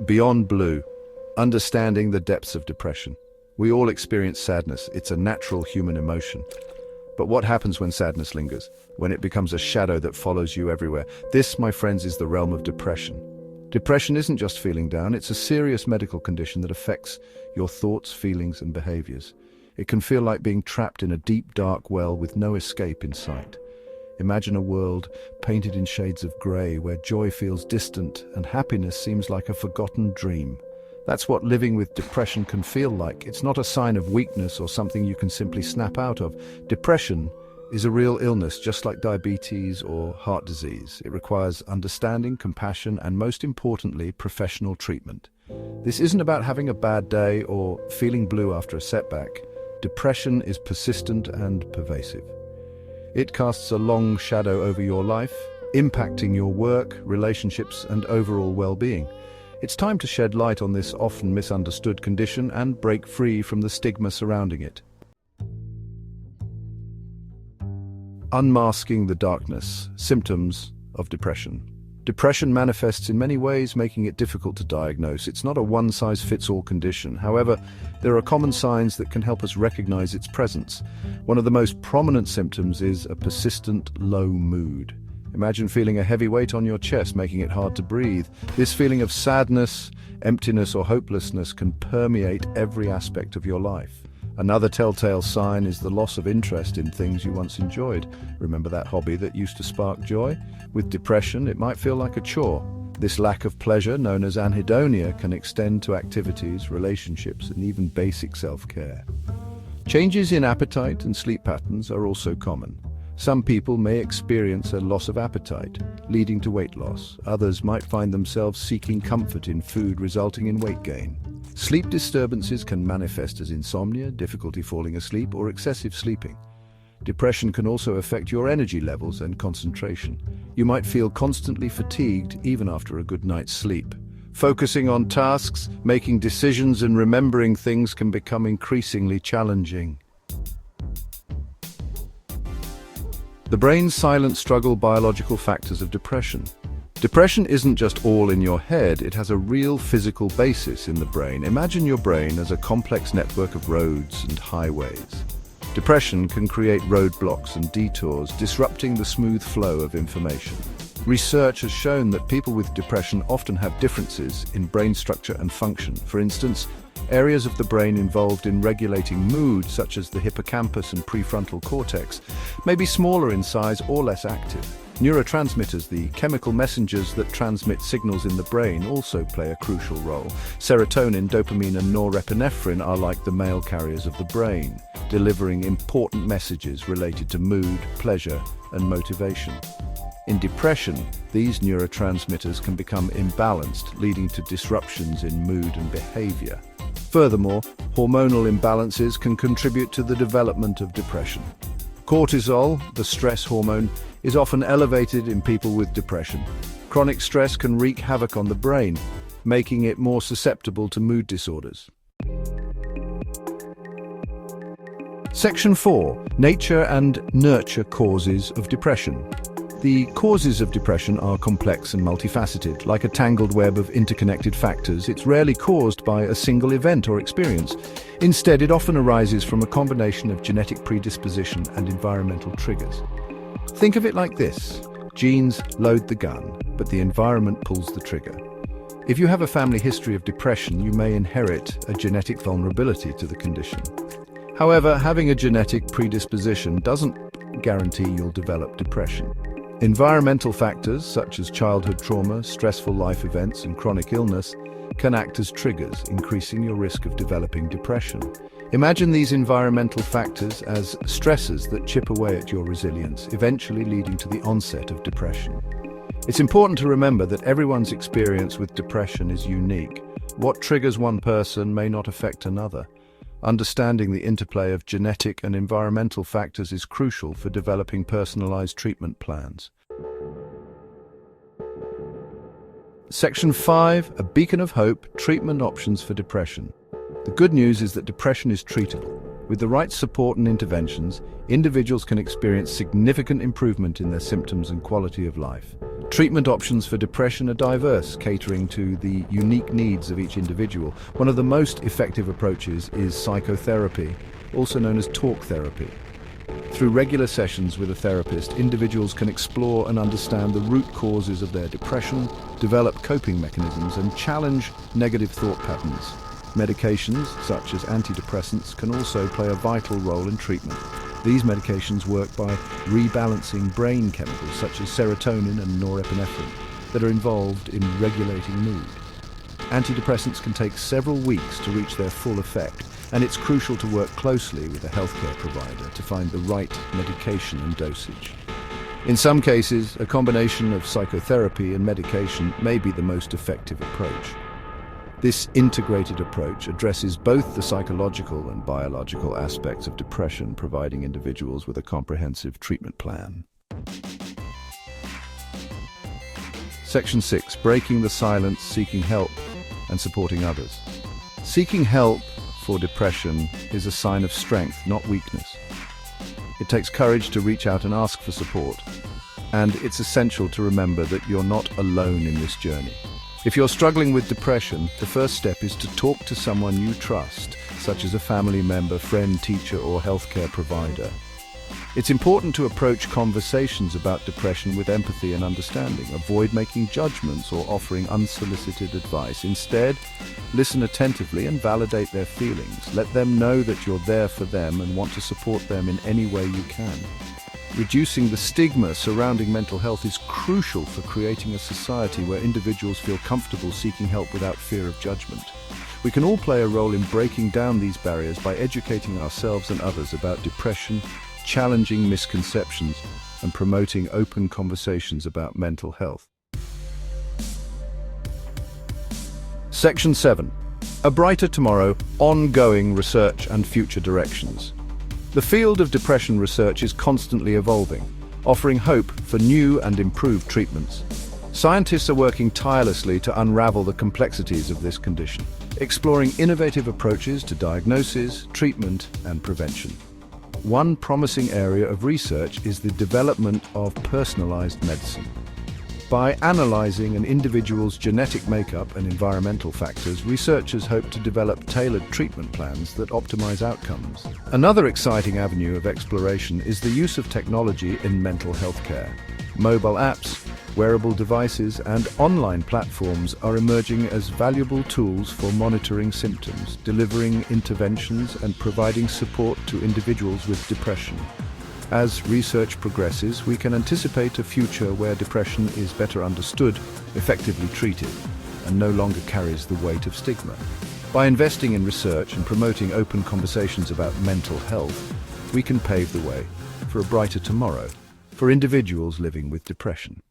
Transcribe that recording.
Beyond blue, understanding the depths of depression. We all experience sadness. It's a natural human emotion. But what happens when sadness lingers? When it becomes a shadow that follows you everywhere? This, my friends, is the realm of depression. Depression isn't just feeling down, it's a serious medical condition that affects your thoughts, feelings, and behaviors. It can feel like being trapped in a deep, dark well with no escape in sight. Imagine a world painted in shades of grey, where joy feels distant and happiness seems like a forgotten dream. That's what living with depression can feel like. It's not a sign of weakness or something you can simply snap out of. Depression is a real illness, just like diabetes or heart disease. It requires understanding, compassion, and most importantly, professional treatment. This isn't about having a bad day or feeling blue after a setback. Depression is persistent and pervasive. It casts a long shadow over your life, impacting your work, relationships, and overall well-being. It's time to shed light on this often misunderstood condition and break free from the stigma surrounding it. Unmasking the darkness, symptoms of depression. Depression manifests in many ways, making it difficult to diagnose. It's not a one-size-fits-all condition. However, there are common signs that can help us recognize its presence. One of the most prominent symptoms is a persistent low mood. Imagine feeling a heavy weight on your chest, making it hard to breathe. This feeling of sadness, emptiness, or hopelessness can permeate every aspect of your life. Another telltale sign is the loss of interest in things you once enjoyed. Remember that hobby that used to spark joy? With depression, it might feel like a chore. This lack of pleasure, known as anhedonia, can extend to activities, relationships, and even basic self-care. Changes in appetite and sleep patterns are also common. Some people may experience a loss of appetite, leading to weight loss. Others might find themselves seeking comfort in food, resulting in weight gain. Sleep disturbances can manifest as insomnia, difficulty falling asleep, or excessive sleeping. Depression can also affect your energy levels and concentration. You might feel constantly fatigued even after a good night's sleep. Focusing on tasks, making decisions, and remembering things can become increasingly challenging. The brain's silent struggle, biological factors of depression. Depression isn't just all in your head, it has a real physical basis in the brain. Imagine your brain as a complex network of roads and highways. Depression can create roadblocks and detours, disrupting the smooth flow of information. Research has shown that people with depression often have differences in brain structure and function. For instance, areas of the brain involved in regulating mood, such as the hippocampus and prefrontal cortex, may be smaller in size or less active. Neurotransmitters, the chemical messengers that transmit signals in the brain, also play a crucial role. Serotonin, dopamine, and norepinephrine are like the mail carriers of the brain, delivering important messages related to mood, pleasure, and motivation. In depression, these neurotransmitters can become imbalanced, leading to disruptions in mood and behavior. Furthermore, hormonal imbalances can contribute to the development of depression. Cortisol, the stress hormone, is often elevated in people with depression. Chronic stress can wreak havoc on the brain, making it more susceptible to mood disorders. Section 4. Nature and nurture causes of depression. The causes of depression are complex and multifaceted. Like a tangled web of interconnected factors, it's rarely caused by a single event or experience. Instead, it often arises from a combination of genetic predisposition and environmental triggers. Think of it like this. Genes load the gun, but the environment pulls the trigger. If you have a family history of depression, you may inherit a genetic vulnerability to the condition. However, having a genetic predisposition doesn't guarantee you'll develop depression. Environmental factors such as childhood trauma, stressful life events, and chronic illness can act as triggers, increasing your risk of developing depression. Imagine these environmental factors as stressors that chip away at your resilience, eventually leading to the onset of depression. It's important to remember that everyone's experience with depression is unique. What triggers one person may not affect another. Understanding the interplay of genetic and environmental factors is crucial for developing personalized treatment plans. Section 5. A beacon of hope, treatment options for depression. The good news is that depression is treatable. With the right support and interventions, individuals can experience significant improvement in their symptoms and quality of life. Treatment options for depression are diverse, catering to the unique needs of each individual. One of the most effective approaches is psychotherapy, also known as talk therapy. Through regular sessions with a therapist, individuals can explore and understand the root causes of their depression, develop coping mechanisms, and challenge negative thought patterns. Medications, such as antidepressants, can also play a vital role in treatment. These medications work by rebalancing brain chemicals such as serotonin and norepinephrine that are involved in regulating mood. Antidepressants can take several weeks to reach their full effect, and it's crucial to work closely with a healthcare provider to find the right medication and dosage. In some cases, a combination of psychotherapy and medication may be the most effective approach. This integrated approach addresses both the psychological and biological aspects of depression, providing individuals with a comprehensive treatment plan. Section 6. Breaking the silence, seeking help, and supporting others. Seeking help for depression is a sign of strength, not weakness. It takes courage to reach out and ask for support, and it's essential to remember that you're not alone in this journey. If you're struggling with depression, the first step is to talk to someone you trust, such as a family member, friend, teacher, or healthcare provider. It's important to approach conversations about depression with empathy and understanding. Avoid making judgments or offering unsolicited advice. Instead, listen attentively and validate their feelings. Let them know that you're there for them and want to support them in any way you can. Reducing the stigma surrounding mental health is crucial for creating a society where individuals feel comfortable seeking help without fear of judgment. We can all play a role in breaking down these barriers by educating ourselves and others about depression, challenging misconceptions, and promoting open conversations about mental health. Section 7. A Brighter Tomorrow, Ongoing Research and Future Directions. The field of depression research is constantly evolving, offering hope for new and improved treatments. Scientists are working tirelessly to unravel the complexities of this condition, exploring innovative approaches to diagnosis, treatment, and prevention. One promising area of research is the development of personalized medicine. By analyzing an individual's genetic makeup and environmental factors, researchers hope to develop tailored treatment plans that optimize outcomes. Another exciting avenue of exploration is the use of technology in mental health care. Mobile apps, wearable devices, and online platforms are emerging as valuable tools for monitoring symptoms, delivering interventions, and providing support to individuals with depression. As research progresses, we can anticipate a future where depression is better understood, effectively treated, and no longer carries the weight of stigma. By investing in research and promoting open conversations about mental health, we can pave the way for a brighter tomorrow for individuals living with depression.